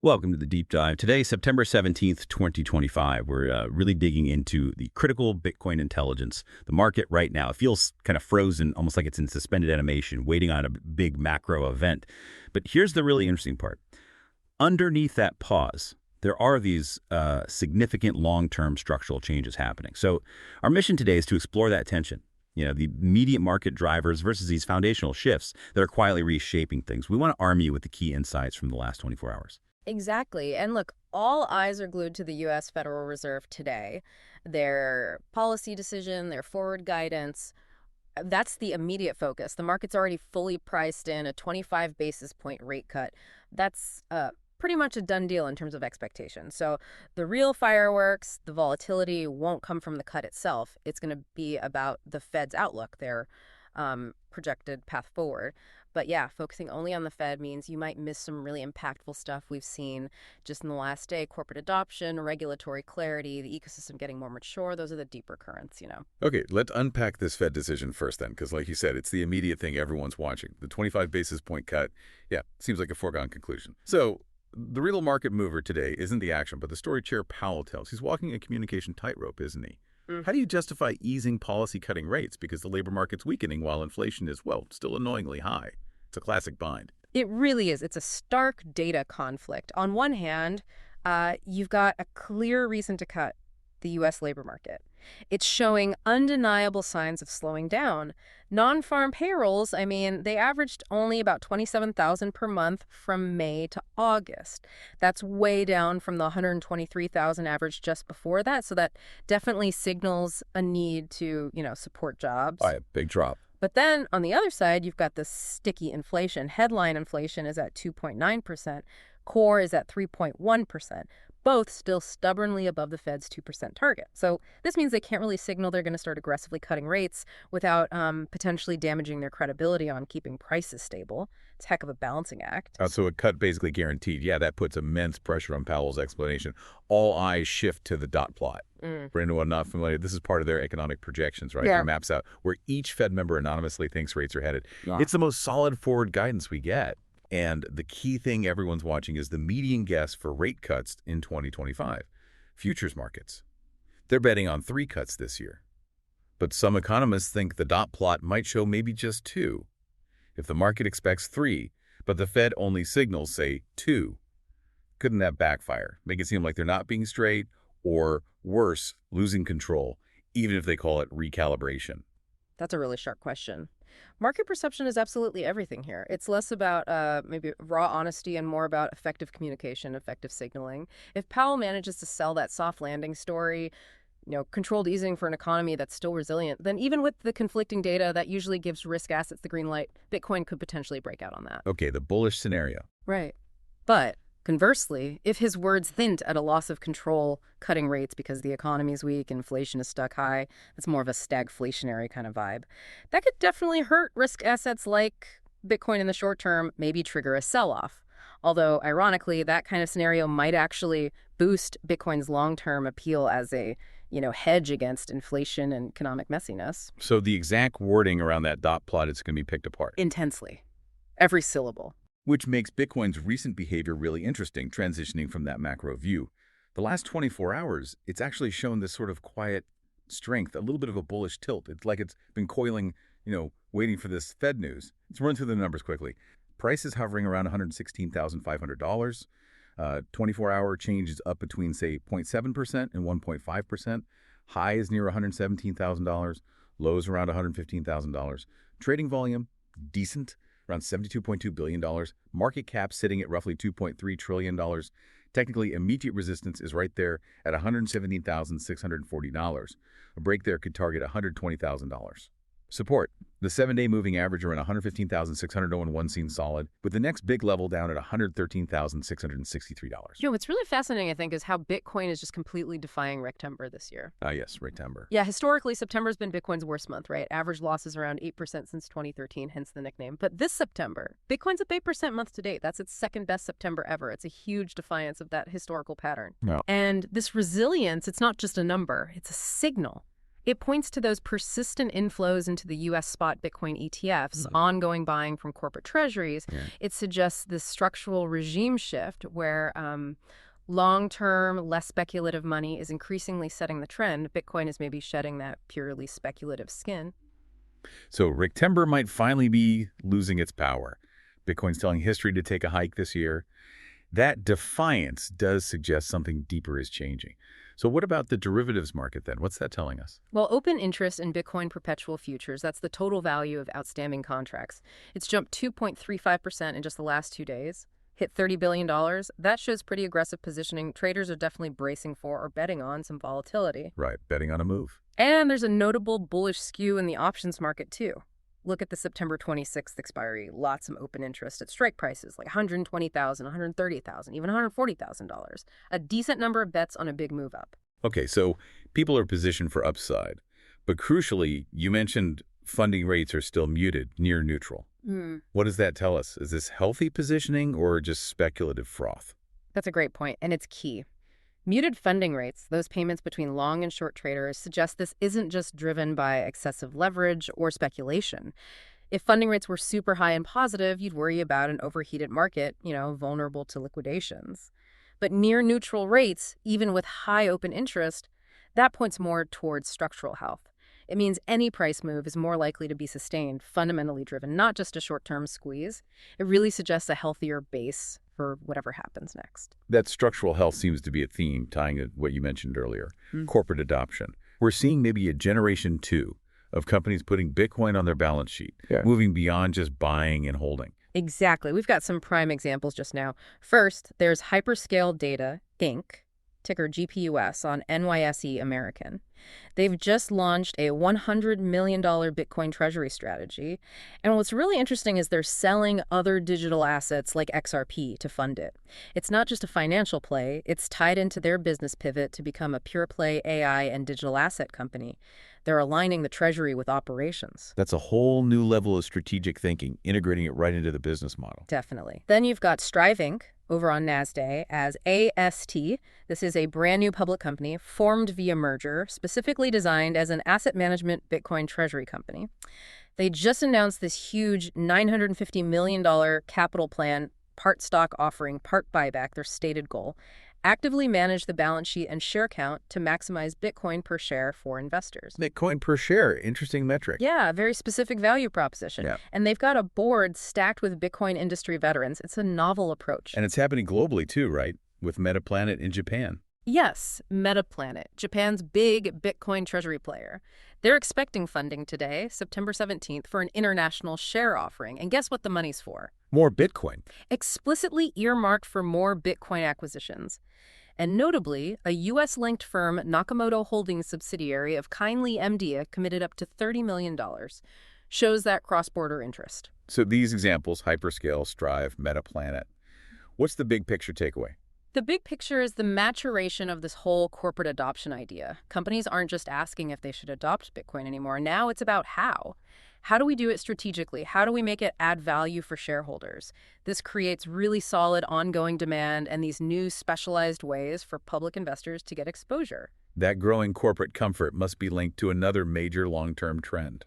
Welcome to the Deep Dive. Today, September 17th, 2025. We're really digging into the critical Bitcoin intelligence. The market right now, it feels kind of frozen, almost like it's in suspended animation, waiting on a big macro event. But here's the really interesting part. Underneath that pause, there are these significant long-term structural changes happening. So our mission today is to explore that tension. The immediate market drivers versus these foundational shifts that are quietly reshaping things. We want to arm you with the key insights from the last 24 hours. Exactly. And look, all eyes are glued to the U.S. Federal Reserve today. Their policy decision, their forward guidance, that's the immediate focus. The market's already fully priced in a 25 basis point rate cut. That's pretty much a done deal in terms of expectations. So the real fireworks, the volatility won't come from the cut itself. It's going to be about the Fed's outlook, their projected path forward. But yeah, focusing only on the Fed means you might miss some really impactful stuff we've seen just in the last day. Corporate adoption, regulatory clarity, the ecosystem getting more mature. Those are the deeper currents. Okay, let's unpack this Fed decision first then, because like you said, it's the immediate thing everyone's watching. The 25 basis point cut, seems like a foregone conclusion. So the real market mover today isn't the action, but the story Chair Powell tells. He's walking a communication tightrope, isn't he? How do you justify easing policy cutting rates because the labor market's weakening while inflation is, still annoyingly high? It's a classic bind. It really is. It's a stark data conflict. On one hand, you've got a clear reason to cut the U.S. labor market. It's showing undeniable signs of slowing down. Non-farm payrolls, they averaged only about 27,000 per month from May to August. That's way down from the 123,000 average just before that. So that definitely signals a need to, support jobs. All right, big drop. But then on the other side, you've got this sticky inflation. Headline inflation is at 2.9%. Core is at 3.1%. Both still stubbornly above the Fed's 2% target. So this means they can't really signal they're going to start aggressively cutting rates without potentially damaging their credibility on keeping prices stable. It's a heck of a balancing act. So a cut basically guaranteed. Yeah, that puts immense pressure on Powell's explanation. All eyes shift to the dot plot. For anyone not familiar, this is part of their economic projections, right? Yeah. It maps out where each Fed member anonymously thinks rates are headed. Yeah. It's the most solid forward guidance we get. And the key thing everyone's watching is the median guess for rate cuts in 2025. Futures markets. They're betting on 3 cuts this year. But some economists think the dot plot might show maybe just 2. If the market expects 3, but the Fed only signals, say, 2, couldn't that backfire? Make it seem like they're not being straight, or worse, losing control, even if they call it recalibration? That's a really sharp question. Market perception is absolutely everything here. It's less about maybe raw honesty and more about effective communication, effective signaling. If Powell manages to sell that soft landing story, controlled easing for an economy that's still resilient, then even with the conflicting data, that usually gives risk assets the green light. Bitcoin could potentially break out on that. Okay, the bullish scenario. Right. But conversely, if his words hint at a loss of control, cutting rates because the economy's weak, inflation is stuck high, that's more of a stagflationary kind of vibe. That could definitely hurt risk assets like Bitcoin in the short term, maybe trigger a sell-off. Although, ironically, that kind of scenario might actually boost Bitcoin's long-term appeal as a, hedge against inflation and economic messiness. So the exact wording around that dot plot is going to be picked apart. Intensely. Every syllable. Which makes Bitcoin's recent behavior really interesting, transitioning from that macro view. The last 24 hours, it's actually shown this sort of quiet strength, a little bit of a bullish tilt. It's like it's been coiling, waiting for this Fed news. Let's run through the numbers quickly. Price is hovering around $116,500. 24-hour change is up between, say, 0.7% and 1.5%. High is near $117,000. Lows around $115,000. Trading volume, decent. Around $72.2 billion. Market cap sitting at roughly $2.3 trillion. Technically, immediate resistance is right there at $117,640. A break there could target $120,000. Support. The 7-day moving average around 115,601 seen solid, with the next big level down at $113,663. What's really fascinating, I think, is how Bitcoin is just completely defying Rectember this year. Yes, Rectember. Yeah, historically, September's been Bitcoin's worst month, right? Average losses around 8% since 2013, hence the nickname. But this September, Bitcoin's up 8% month to date. That's its second best September ever. It's a huge defiance of that historical pattern. No. And this resilience, it's not just a number, it's a signal. It points to those persistent inflows into the U.S. spot Bitcoin ETFs, ongoing buying from corporate treasuries. Yeah. It suggests this structural regime shift where long-term, less speculative money is increasingly setting the trend. Bitcoin is maybe shedding that purely speculative skin. So Rick Timber might finally be losing its power. Bitcoin's telling history to take a hike this year. That defiance does suggest something deeper is changing. So what about the derivatives market then? What's that telling us? Well, open interest in Bitcoin perpetual futures, that's the total value of outstanding contracts. It's jumped 2.35% in just the last 2 days, hit $30 billion. That shows pretty aggressive positioning. Traders are definitely bracing for or betting on some volatility. Right, betting on a move. And there's a notable bullish skew in the options market, too. Look at the September 26th expiry. Lots of open interest at strike prices like $120,000, $130,000, even $140,000. A decent number of bets on a big move up. Okay, so people are positioned for upside. But crucially, you mentioned funding rates are still muted, near neutral. What does that tell us? Is this healthy positioning or just speculative froth? That's a great point, and it's key. Muted funding rates, those payments between long and short traders, suggest this isn't just driven by excessive leverage or speculation. If funding rates were super high and positive, you'd worry about an overheated market, vulnerable to liquidations. But near neutral rates, even with high open interest, that points more towards structural health. It means any price move is more likely to be sustained, fundamentally driven, not just a short-term squeeze. It really suggests a healthier base for whatever happens next. That structural health seems to be a theme, tying to what you mentioned earlier, corporate adoption. We're seeing maybe a generation 2 of companies putting Bitcoin on their balance sheet, moving beyond just buying and holding. Exactly. We've got some prime examples just now. First, there's Hyperscale Data, Inc., ticker GPUS, on NYSE American. They've just launched a $100 million Bitcoin treasury strategy. And what's really interesting is they're selling other digital assets like XRP to fund it. It's not just a financial play. It's tied into their business pivot to become a pure-play AI and digital asset company. They're aligning the treasury with operations. That's a whole new level of strategic thinking, integrating it right into the business model. Definitely. Then you've got Strive Inc. over on NASDAQ as AST. This is a brand new public company formed via merger, specifically designed as an asset management Bitcoin treasury company. They just announced this huge $950 million capital plan, part stock offering, part buyback, their stated goal. Actively manage the balance sheet and share count to maximize Bitcoin per share for investors. Bitcoin per share, interesting metric. Yeah, a very specific value proposition. Yeah. And they've got a board stacked with Bitcoin industry veterans. It's a novel approach. And it's happening globally too, right? With Metaplanet in Japan. Yes, Metaplanet, Japan's big Bitcoin treasury player. They're expecting funding today, September 17th, for an international share offering. And guess what the money's for? More Bitcoin. Explicitly earmarked for more Bitcoin acquisitions. And notably, a U.S.-linked firm, Nakamoto Holdings subsidiary of Kindly MD, committed up to $30 million. Shows that cross-border interest. So these examples, Hyperscale, Strive, Metaplanet, what's the big picture takeaway? The big picture is the maturation of this whole corporate adoption idea. Companies aren't just asking if they should adopt Bitcoin anymore. Now it's about how. How do we do it strategically? How do we make it add value for shareholders? This creates really solid ongoing demand and these new specialized ways for public investors to get exposure. That growing corporate comfort must be linked to another major long-term trend.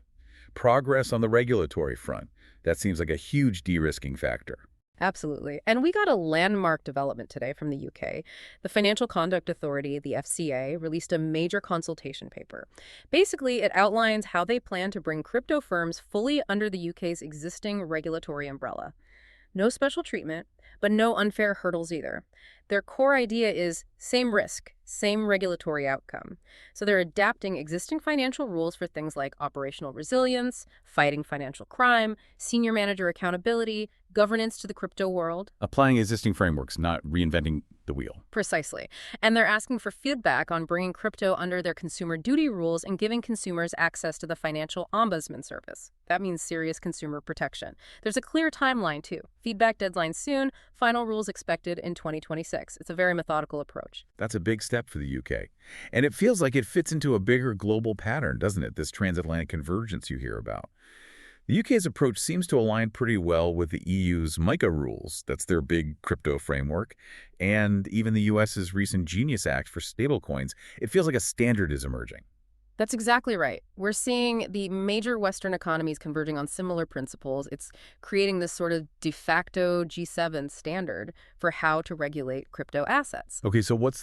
Progress on the regulatory front. That seems like a huge de-risking factor. Absolutely. And we got a landmark development today from the UK. The Financial Conduct Authority, the FCA, released a major consultation paper. Basically, it outlines how they plan to bring crypto firms fully under the UK's existing regulatory umbrella. No special treatment, but no unfair hurdles either. Their core idea is same risk, same regulatory outcome. So they're adapting existing financial rules for things like operational resilience, fighting financial crime, senior manager accountability, governance to the crypto world. Applying existing frameworks, not reinventing the wheel. Precisely. And they're asking for feedback on bringing crypto under their consumer duty rules and giving consumers access to the Financial Ombudsman Service. That means serious consumer protection. There's a clear timeline, too. Feedback deadline soon, final rules expected in 2026. It's a very methodical approach. That's a big step for the UK. And it feels like it fits into a bigger global pattern, doesn't it? This transatlantic convergence you hear about. The UK's approach seems to align pretty well with the EU's MiCA rules, that's their big crypto framework, and even the US's recent Genius Act for stablecoins. It feels like a standard is emerging. That's exactly right. We're seeing the major Western economies converging on similar principles. It's creating this sort of de facto G7 standard for how to regulate crypto assets. Okay, so what,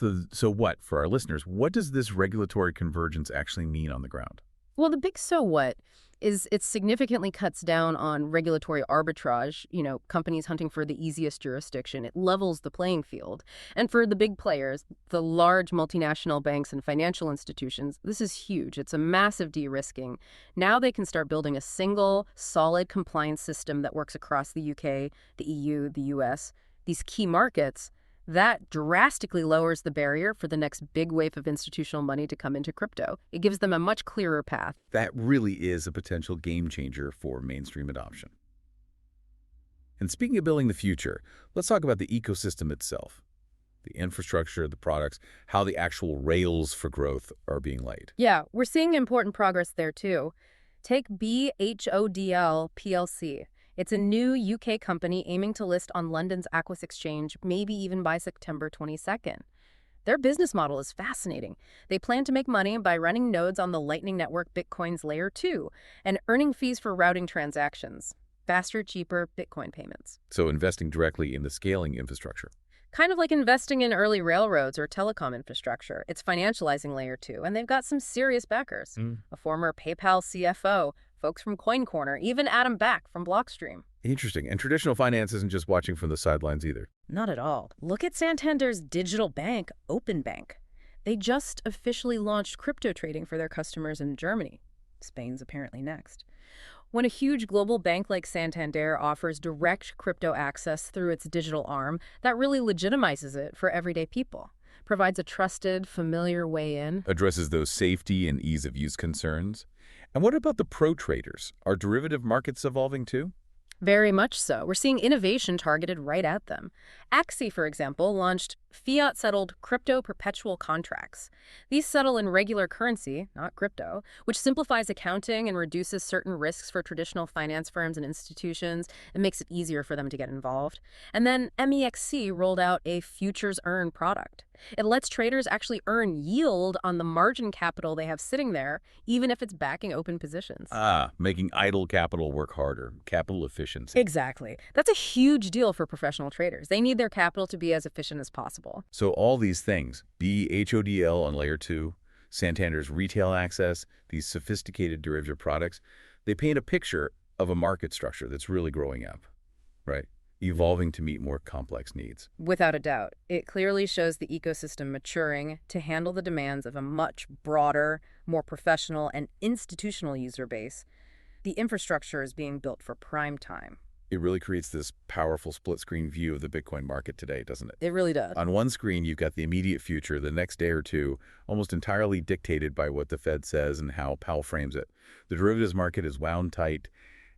for our listeners, what does this regulatory convergence actually mean on the ground? Well, the big so what is it significantly cuts down on regulatory arbitrage, companies hunting for the easiest jurisdiction. It levels the playing field. And for the big players, the large multinational banks and financial institutions, this is huge. It's a massive de-risking. Now they can start building a single, solid compliance system that works across the UK, the EU, the US, these key markets. That drastically lowers the barrier for the next big wave of institutional money to come into crypto. It gives them a much clearer path. That really is a potential game changer for mainstream adoption. And speaking of building the future, let's talk about the ecosystem itself. The infrastructure, the products, how the actual rails for growth are being laid. Yeah, we're seeing important progress there too. Take BHODL PLC. It's a new UK company aiming to list on London's Aquis Exchange, maybe even by September 22nd. Their business model is fascinating. They plan to make money by running nodes on the Lightning Network Bitcoin's Layer 2 and earning fees for routing transactions. Faster, cheaper Bitcoin payments. So investing directly in the scaling infrastructure. Kind of like investing in early railroads or telecom infrastructure. It's financializing Layer 2, and they've got some serious backers. A former PayPal CFO, folks from Coin Corner, even Adam Back from Blockstream. Interesting. And traditional finance isn't just watching from the sidelines either. Not at all. Look at Santander's digital bank, OpenBank. They just officially launched crypto trading for their customers in Germany. Spain's apparently next. When a huge global bank like Santander offers direct crypto access through its digital arm, that really legitimizes it for everyday people. Provides a trusted, familiar way in. Addresses those safety and ease of use concerns. And what about the pro traders? Are derivative markets evolving too? Very much so. We're seeing innovation targeted right at them. Axie, for example, launched fiat-settled crypto perpetual contracts. These settle in regular currency, not crypto, which simplifies accounting and reduces certain risks for traditional finance firms and institutions. It makes it easier for them to get involved. And then MEXC rolled out a futures earn product. It lets traders actually earn yield on the margin capital they have sitting there, even if it's backing open positions. Making idle capital work harder. Capital efficiency. Exactly. That's a huge deal for professional traders. They need their capital to be as efficient as possible. So all these things, BHODL on Layer 2, Santander's retail access, these sophisticated derivative products, they paint a picture of a market structure that's really growing up, right? Evolving to meet more complex needs. Without a doubt. It clearly shows the ecosystem maturing to handle the demands of a much broader, more professional and institutional user base. The infrastructure is being built for prime time. It really creates this powerful split-screen view of the Bitcoin market today, doesn't it? It really does. On one screen, you've got the immediate future, the next day or two, almost entirely dictated by what the Fed says and how Powell frames it. The derivatives market is wound tight,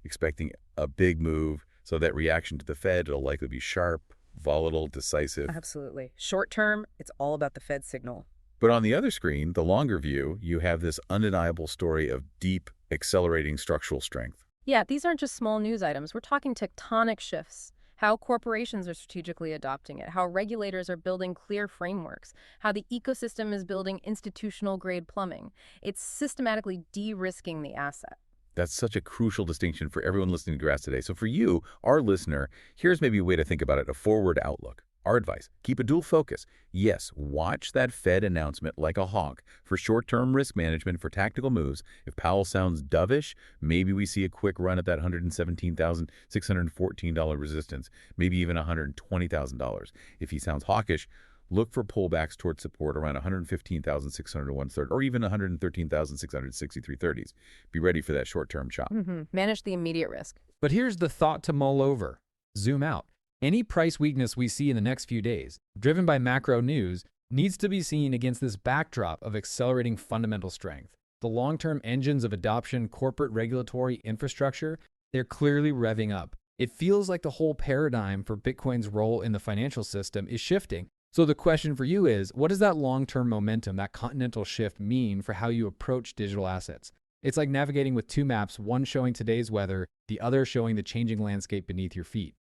expecting a big move. So that reaction to the Fed, it'll likely be sharp, volatile, decisive. Absolutely. Short term, it's all about the Fed signal. But on the other screen, the longer view, you have this undeniable story of deep, accelerating structural strength. Yeah, these aren't just small news items. We're talking tectonic shifts. How corporations are strategically adopting it, how regulators are building clear frameworks, how the ecosystem is building institutional-grade plumbing. It's systematically de-risking the asset. That's such a crucial distinction for everyone listening to Grass today. So for you, our listener, here's maybe a way to think about it, a forward outlook. Our advice, keep a dual focus. Yes, watch that Fed announcement like a hawk for short-term risk management, for tactical moves. If Powell sounds dovish, maybe we see a quick run at that $117,614 resistance, maybe even $120,000. If he sounds hawkish, look for pullbacks towards support around 115,600 1/3 or even 113,663.30s. Be ready for that short-term chop. Manage the immediate risk. But here's the thought to mull over. Zoom out. Any price weakness we see in the next few days, driven by macro news, needs to be seen against this backdrop of accelerating fundamental strength. The long-term engines of adoption, corporate regulatory infrastructure, they're clearly revving up. It feels like the whole paradigm for Bitcoin's role in the financial system is shifting. So the question for you is, what does that long-term momentum, that continental shift mean for how you approach digital assets? It's like navigating with two maps, one showing today's weather, the other showing the changing landscape beneath your feet.